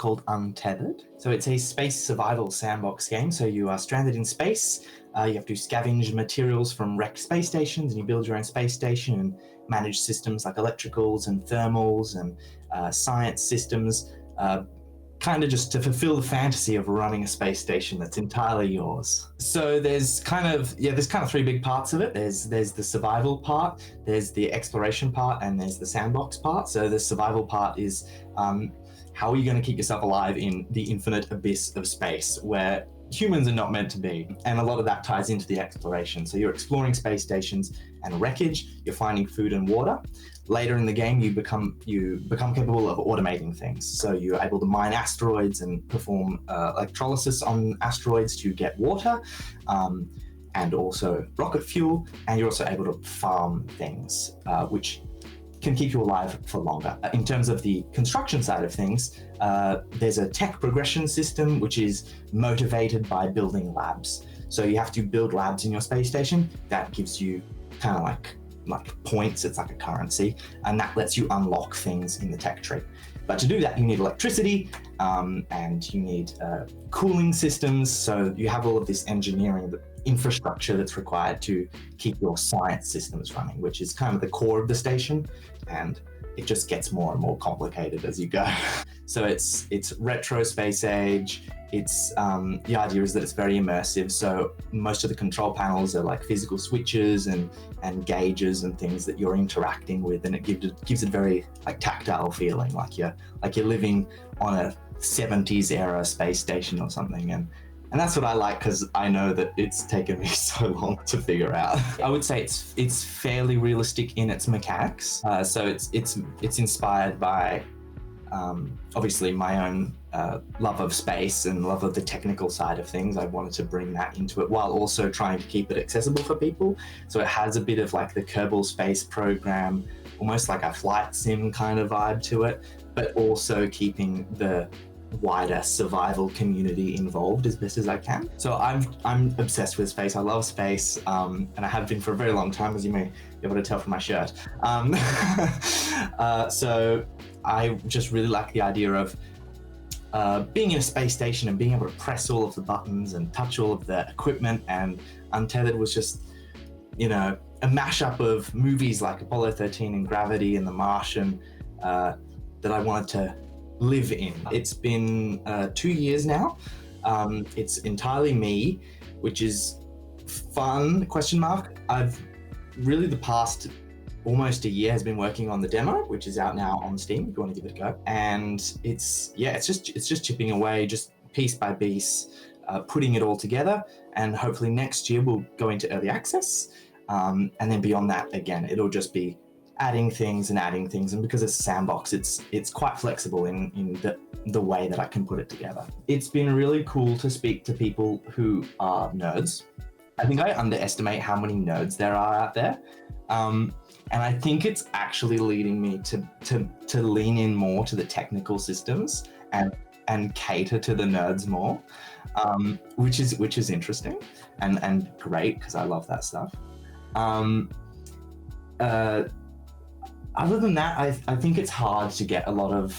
called Untethered. So it's a space survival sandbox game. So you are stranded in space. You have to scavenge materials from wrecked space stations, and you build your own space station and manage systems like electricals and thermals and science systems, kind of just to fulfill the fantasy of running a space station that's entirely yours. So there's kind of three big parts of it. There's the survival part, there's the exploration part, and there's the sandbox part. So the survival part is how are you going to keep yourself alive in the infinite abyss of space where humans are not meant to be? And a lot of that ties into the exploration. So you're exploring space stations and wreckage, you're finding food and water. Later in the game, you become capable of automating things. So you're able to mine asteroids and perform electrolysis on asteroids to get water, and also rocket fuel. And you're also able to farm things, which can keep you alive for longer. In terms of the construction side of things, there's a tech progression system which is motivated by building labs. So you have to build labs in your space station. That gives you kind of like points. It's like a currency, and that lets you unlock things in the tech tree. But to do that, you need electricity, and you need cooling systems. So you have all of this engineering infrastructure that's required to keep your science systems running, which is kind of the core of the station, and it just gets more and more complicated as you go. So it's retro space age. It's the idea is that it's very immersive. So most of the control panels are like physical switches and gauges and things that you're interacting with, and it gives it a very like tactile feeling, like you're living on a 70s era space station or something. And that's what I like, because I know that it's taken me so long to figure out. I would say it's fairly realistic in its mechanics. So it's inspired by obviously my own love of space and love of the technical side of things. I wanted to bring that into it while also trying to keep it accessible for people. So it has a bit of like the Kerbal Space Program, almost like a flight sim kind of vibe to it, but also keeping the wider survival community involved as best as I can. So I'm obsessed with space. I love space, and I have been for a very long time, as you may be able to tell from my shirt. So I just really like the idea of being in a space station and being able to press all of the buttons and touch all of the equipment. And Untethered was just, a mashup of movies like Apollo 13 and Gravity and The Martian that I wanted to live in. It's been 2 years now. It's entirely me, which is fun, ? I've really the past almost a year has been working on the demo, which is out now on Steam if you want to give it a go. And it's just chipping away, just piece by piece, putting it all together. And hopefully next year we'll go into early access. And then beyond that, again, it'll just be adding things. And because it's a sandbox, it's quite flexible in the way that I can put it together. It's been really cool to speak to people who are nerds. I think I underestimate how many nerds there are out there. And I think it's actually leading me to lean in more to the technical systems and cater to the nerds more, which is interesting and great, because I love that stuff. Other than that, I think it's hard to get a lot of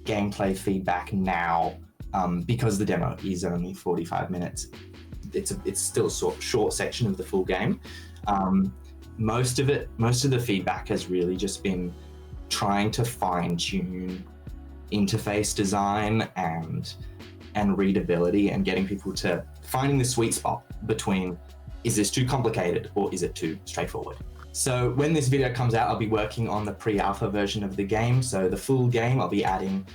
gameplay feedback now, because the demo is only 45 minutes. It's still a short section of the full game. Most of the feedback has really just been trying to fine-tune interface design and readability, and getting people to finding the sweet spot between, is this too complicated or is it too straightforward? So when this video comes out, I'll be working on the pre-alpha version of the game. So the full game, I'll be adding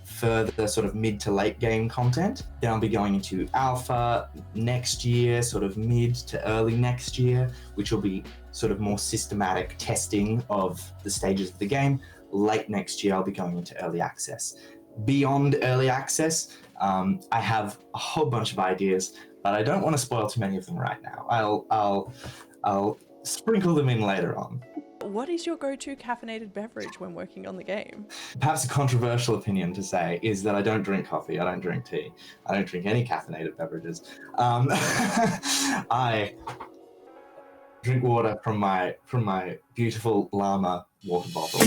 further sort of mid to late game content. Then I'll be going into alpha next year, sort of mid to early next year, which will be sort of more systematic testing of the stages of the game. Late next year, I'll be going into early access. Beyond early access, I have a whole bunch of ideas, but I don't want to spoil too many of them right now. I'll sprinkle them in later on. What is your go-to caffeinated beverage when working on the game? Perhaps a controversial opinion to say is that I don't drink coffee, I don't drink tea, I don't drink any caffeinated beverages. I drink water from my beautiful llama water bottle.